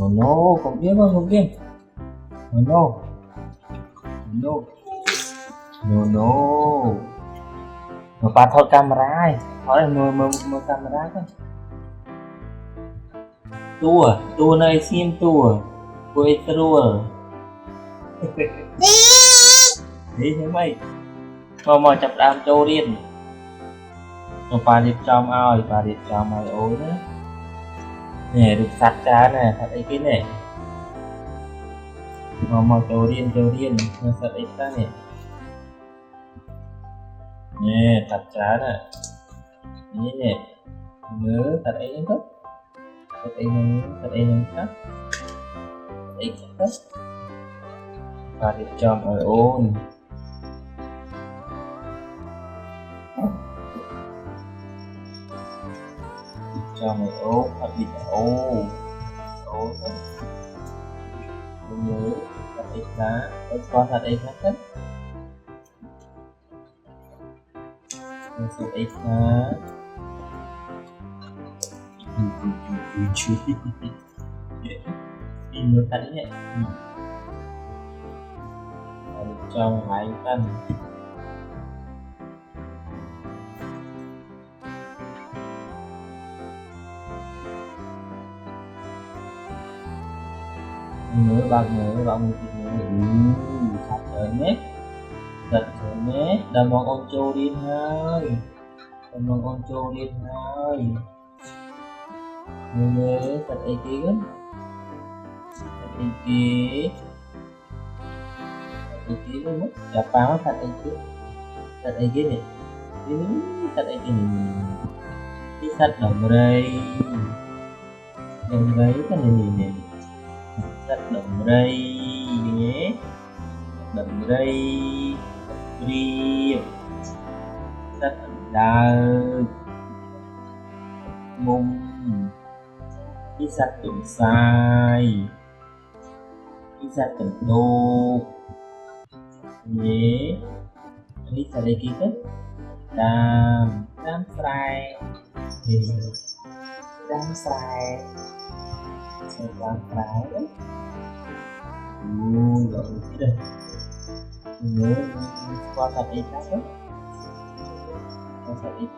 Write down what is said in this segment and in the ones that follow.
Oh no, không biết không, không biết. Oh no. No. No no. Mà bà thôi camera ấy. Thôi mơ camera thôi. Tua này xem tua. Quay tua. Đi thế mày. Mà chập đam châu điên. Mà bà điệp trong ao, bà điệp trong mày ối nữa. Nè được sạch ra nè, thật ấy cái này. Mà châu điên, nó sạch ấy ra nè. Nè, thật ra nè. Ini nè. Nhớ thật ấy nó thích. Thật ấy nó thích. Thật ấy nó thích. Bà điệp trong mày ôn. Cho mày ố, thật bị ố đó. Mình nhớ thật ít lá, con thật ít lá thích. Mình sẽ ít lá. Đi mưa tấn nhé. Trong hai tân. Nhớ bạn thật trời nét đầm mong ôn châu điên hơi nhớ thật ấy kia mất chả pháo thật ấy kia này thật ấy kia này cái sắt đồng đây cái này sắt đồng đây nhé đồng đây riêng sắt đào mông cái sắt tổng sai cái sắt tổng đô nhé ini tadi kita dan fry rồi đây nhớ qua thật ít khác đó qua thật ít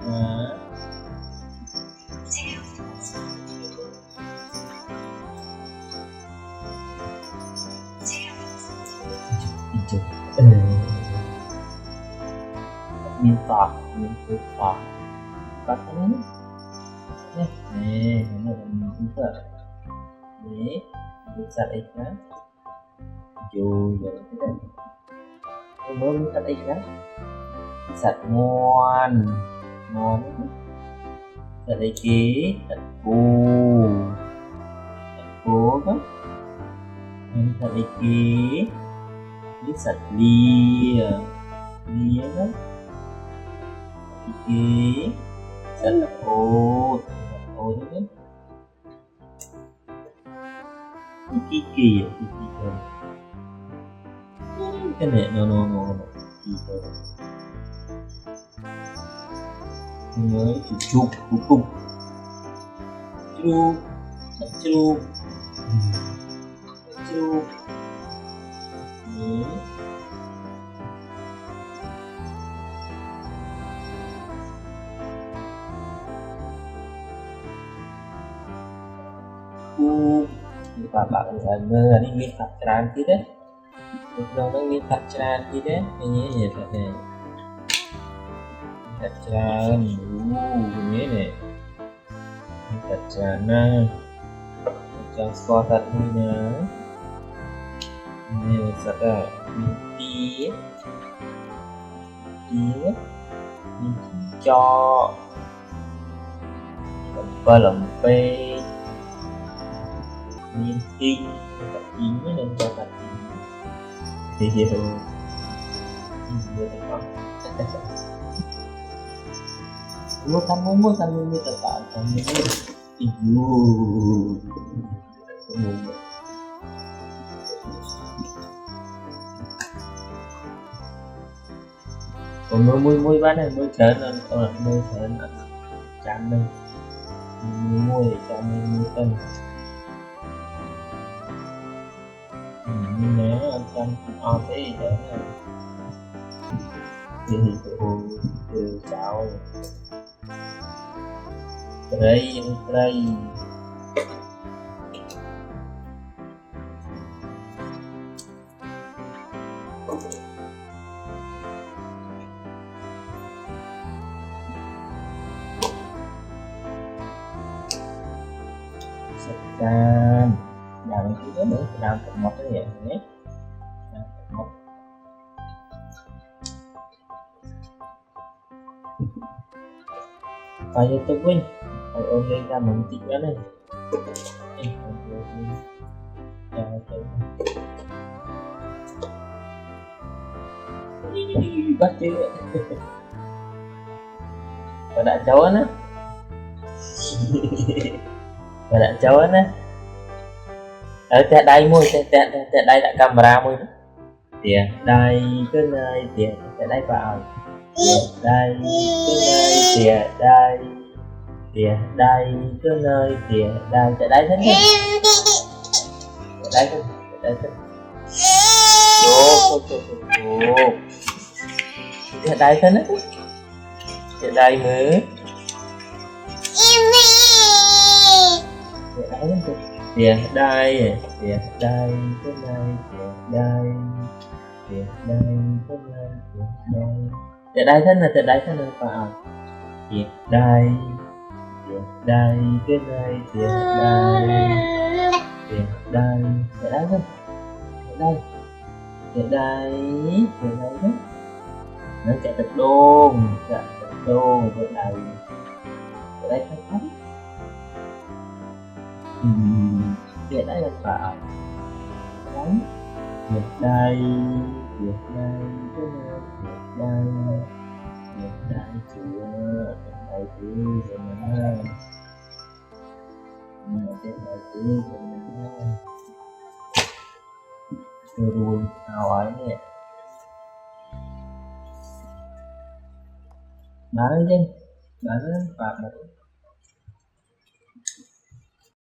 miếng tọt bắt nó nè nè nó là miếng tọt nè miếng sạch ít đó dù rồi cái đây tôi mới miếng sạch ít đó sạch ngon sạch ít kỹ sạch cô đó sạch ít kỹ miếng sạch lia đó kỹ sạch ô đó kỳ cái này nó nhớ chụp và bạn ngờ đi miếng thật tràn tí đấy được đâu nó miếng thật tràn tí đấy cái nhé gì thật này thật tràn nhé này thật tràn nè trong score thật như nhá này thật là tí cho lòng phê miếng tinh thật chín nên cho thật thì hiểu mua thăm mua tập bạn thăm còn mua bán này mua chén là mua chén là chán đâu mua để cho mua tân nhớ anh chăm o thế để thì từ sao đây đây sekian yang itu nih dalam motor ya ini kayak YouTube pun kayak online kan nanti kan nih bắt chưa và đã cháu á và đã cháu á ở tại đây mua tại đây là camera mua tiền đây cái này tiền tại đây vào đây cái nơi tiền đây tiền đây cái nơi tiền đây tại đây thế này tại đây thế tại đây thế này tại đây nữa tiền đây tiền đây cái nơi tiền đây tiền đây cái nơi tiền đây tại đây thế này vào tiền đây cái nơi tiền đây tại đây thôi tại đây đó nó chạy thật đôn tại đây khác khác tại đây là vào đấy Việt đây cái nơi Việt đây chưa đây chứ rồi mà trên đây chứ rồi nào ấy nè bán chứ bán và một